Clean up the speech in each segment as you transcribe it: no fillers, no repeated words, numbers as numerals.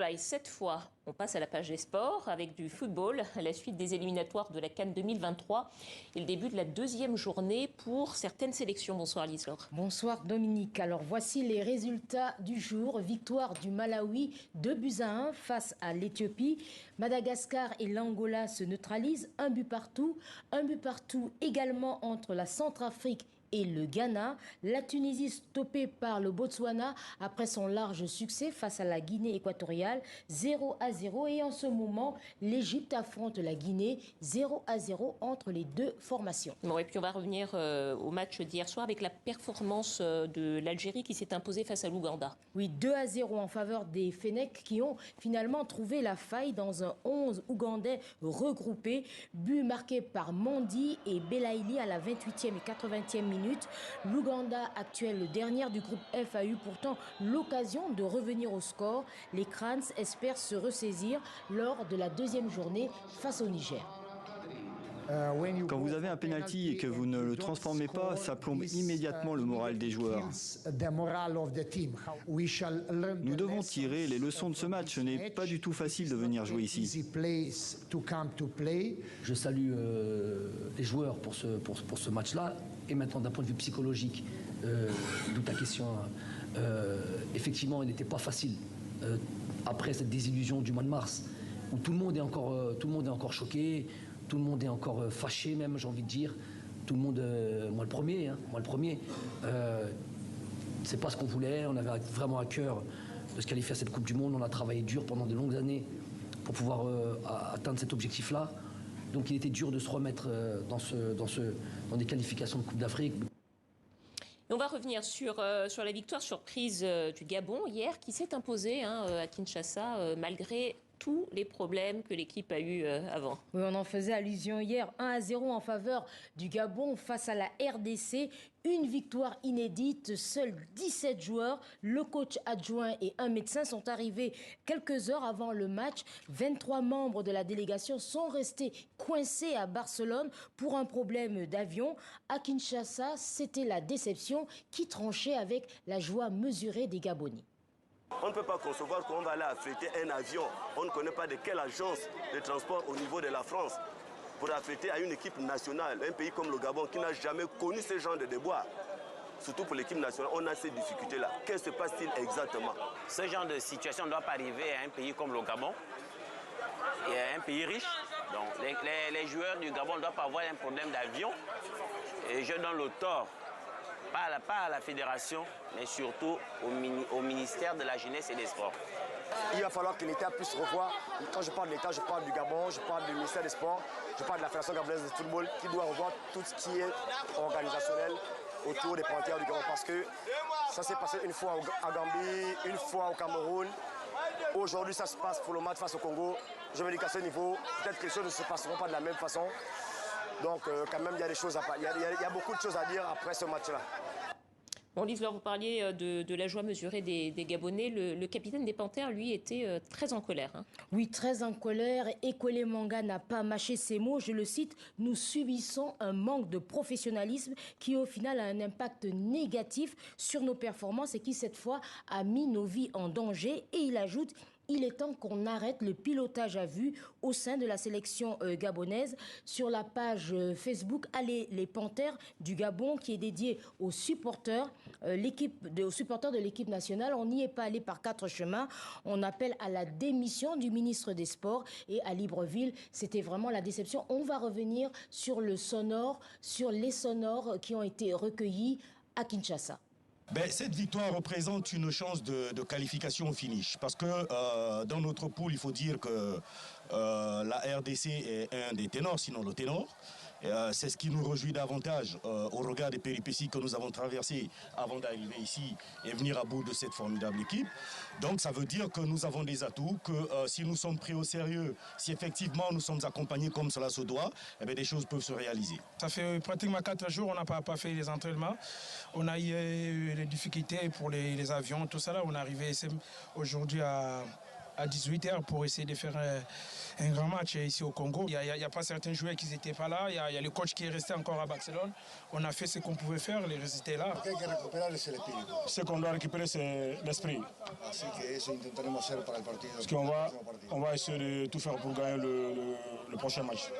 Voilà, et cette fois, on passe à la page des sports avec du football, à la suite des éliminatoires de la CAN 2023 et le début de la deuxième journée pour certaines sélections. Bonsoir Lise-Laure. Bonsoir Dominique. Alors voici les résultats du jour. Victoire du Malawi 2-1 face à l'Éthiopie. Madagascar et l'Angola se neutralisent, un but partout également entre la Centrafrique et le Ghana. La Tunisie stoppée par le Botswana après son large succès face à la Guinée équatoriale, 0-0. Et en ce moment, l'Égypte affronte la Guinée, 0-0 entre les deux formations. Bon, et puis on va revenir au match d'hier soir avec la performance de l'Algérie qui s'est imposée face à l'Ouganda. Oui, 2-0 en faveur des Fennecs qui ont finalement trouvé la faille dans un 11 ougandais regroupé. But marqué par Mondi et Belaïli à la 28e et 80e minute. L'Ouganda, actuel dernier du groupe F, a eu pourtant l'occasion de revenir au score. Les Crans espèrent se ressaisir lors de la deuxième journée face au Niger. Quand vous avez un penalty et que vous ne le transformez pas, ça plombe immédiatement le moral des joueurs. Nous devons tirer les leçons de ce match. Ce n'est pas du tout facile de venir jouer ici. Je salue les joueurs pour ce match-là. Et maintenant, d'un point de vue psychologique, d'où ta question, effectivement, il n'était pas facile. Après cette désillusion du mois de mars, où tout le monde est encore choqué, tout le monde est encore fâché même, j'ai envie de dire. Tout le monde, moi le premier. C'est pas ce qu'on voulait, on avait vraiment à cœur de se qualifier à cette Coupe du Monde. On a travaillé dur pendant de longues années pour pouvoir atteindre cet objectif-là. Donc il était dur de se remettre dans des qualifications de Coupe d'Afrique. Et on va revenir sur la victoire surprise du Gabon hier qui s'est imposée à Kinshasa malgré tous les problèmes que l'équipe a eu avant. Oui, on en faisait allusion hier, 1-0 en faveur du Gabon face à la RDC. Une victoire inédite, seuls 17 joueurs, le coach adjoint et un médecin sont arrivés quelques heures avant le match. 23 membres de la délégation sont restés coincés à Barcelone pour un problème d'avion. À Kinshasa, c'était la déception qui tranchait avec la joie mesurée des Gabonais. On ne peut pas concevoir qu'on va aller affréter un avion. On ne connaît pas de quelle agence de transport au niveau de la France pour affréter à une équipe nationale, un pays comme le Gabon qui n'a jamais connu ce genre de déboires. Surtout pour l'équipe nationale, on a ces difficultés-là. Qu'est-ce qui se passe-t-il exactement? Ce genre de situation ne doit pas arriver à un pays comme le Gabon, et à un pays riche. Donc les joueurs du Gabon ne doivent pas avoir un problème d'avion. Et je donne le tort. Pas à la fédération, mais surtout au ministère de la Jeunesse et des Sports. Il va falloir que l'État puisse revoir. Quand je parle de l'État, je parle du Gabon, je parle du ministère des Sports, je parle de la Fédération gabonaise de football, qui doit revoir tout ce qui est organisationnel autour des Panthères du Gabon. Parce que ça s'est passé une fois à Gambie, une fois au Cameroun. Aujourd'hui, ça se passe pour le match face au Congo. Je me dis qu'à ce niveau, peut-être que les choses ne se passeront pas de la même façon. Donc quand même, il y a des choses il y a beaucoup de choses à dire après ce match-là. Bon, Lise-Laure, vous parliez de la joie mesurée des Gabonais. Le capitaine des Panthères, lui, était très en colère. Oui, très en colère. Ekole Manga n'a pas mâché ses mots. Je le cite, « Nous subissons un manque de professionnalisme qui, au final, a un impact négatif sur nos performances et qui, cette fois, a mis nos vies en danger. » Et il ajoute, il est temps qu'on arrête le pilotage à vue au sein de la sélection gabonaise. Sur la page Facebook, allez les Panthères du Gabon qui est dédiée aux supporters, aux supporters de l'équipe nationale. On n'y est pas allé par 4 chemins. On appelle à la démission du ministre des Sports et à Libreville. C'était vraiment la déception. On va revenir sur le sonore, sur les sonores qui ont été recueillis à Kinshasa. Cette victoire représente une chance de qualification au finish. Parce que dans notre poule, il faut dire que la RDC est un des ténors, sinon le ténor. C'est ce qui nous réjouit davantage au regard des péripéties que nous avons traversées avant d'arriver ici et venir à bout de cette formidable équipe. Donc ça veut dire que nous avons des atouts, que si nous sommes pris au sérieux, si effectivement nous sommes accompagnés comme cela se doit, des choses peuvent se réaliser. Ça fait pratiquement 4 jours, on n'a pas fait les entraînements. On a eu des difficultés pour les avions, tout ça là. On est arrivé aujourd'hui à à 18h pour essayer de faire un grand match ici au Congo. Il n'y a pas certains joueurs qui n'étaient pas là. Il y a le coach qui est resté encore à Barcelone. On a fait ce qu'on pouvait faire, les résultats là. Ce qu'on doit récupérer, c'est l'esprit. Parce qu'on va essayer de tout faire pour gagner le prochain match.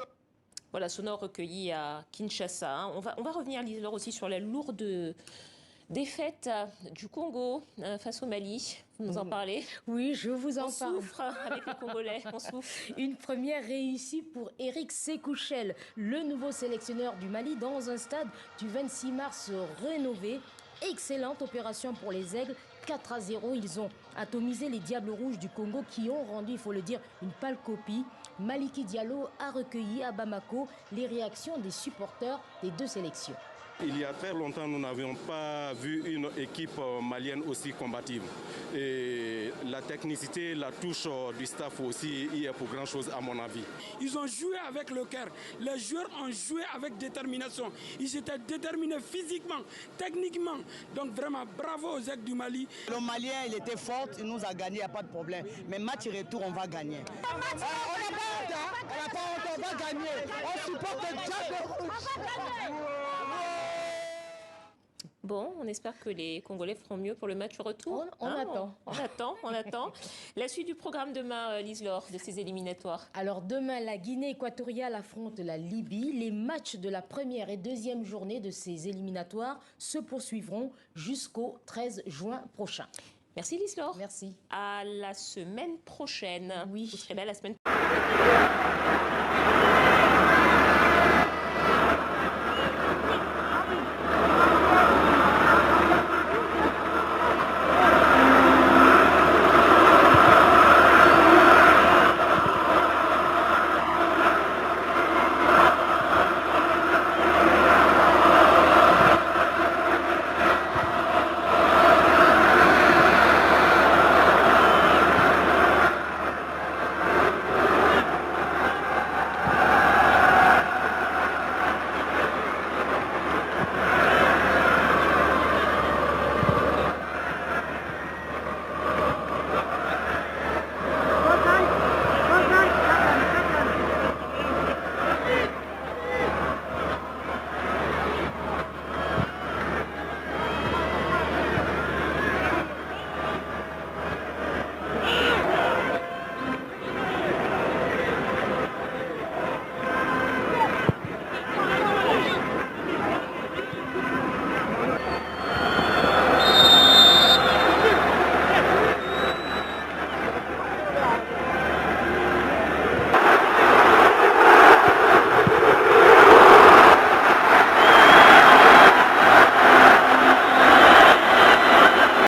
Voilà, sonore recueilli à Kinshasa. Hein. On va revenir, Liselor, aussi sur la lourde défaite du Congo face au Mali. Vous nous en parlez? Oui, je vous en parle. On souffre avec les Congolais, on souffre. Une première réussie pour Éric Sékouchel, le nouveau sélectionneur du Mali, dans un stade du 26 mars rénové. Excellente opération pour les Aigles. 4-0, ils ont atomisé les Diables Rouges du Congo qui ont rendu, il faut le dire, une pâle copie. Maliki Diallo a recueilli à Bamako les réactions des supporters des deux sélections. Il y a très longtemps, nous n'avions pas vu une équipe malienne aussi combative. Et la technicité, la touche du staff aussi y est pour grand chose à mon avis. Ils ont joué avec le cœur. Les joueurs ont joué avec détermination. Ils étaient déterminés physiquement, techniquement. Donc vraiment, bravo aux Aigles du Mali. Le Malien, il était fort, il nous a gagné, il n'y a pas de problème. Mais match retour, on va gagner. On n'a pas honte, on va gagner. On supporte le Diable Rouge. Bon, on espère que les Congolais feront mieux pour le match retour. On attend. On attend. La suite du programme demain, Liselor, de ces éliminatoires. Alors demain, la Guinée équatoriale affronte la Libye. Les matchs de la première et deuxième journée de ces éliminatoires se poursuivront jusqu'au 13 juin prochain. Merci Liselor. Merci. À la semaine prochaine. Oui. Vous serez là la semaine prochaine.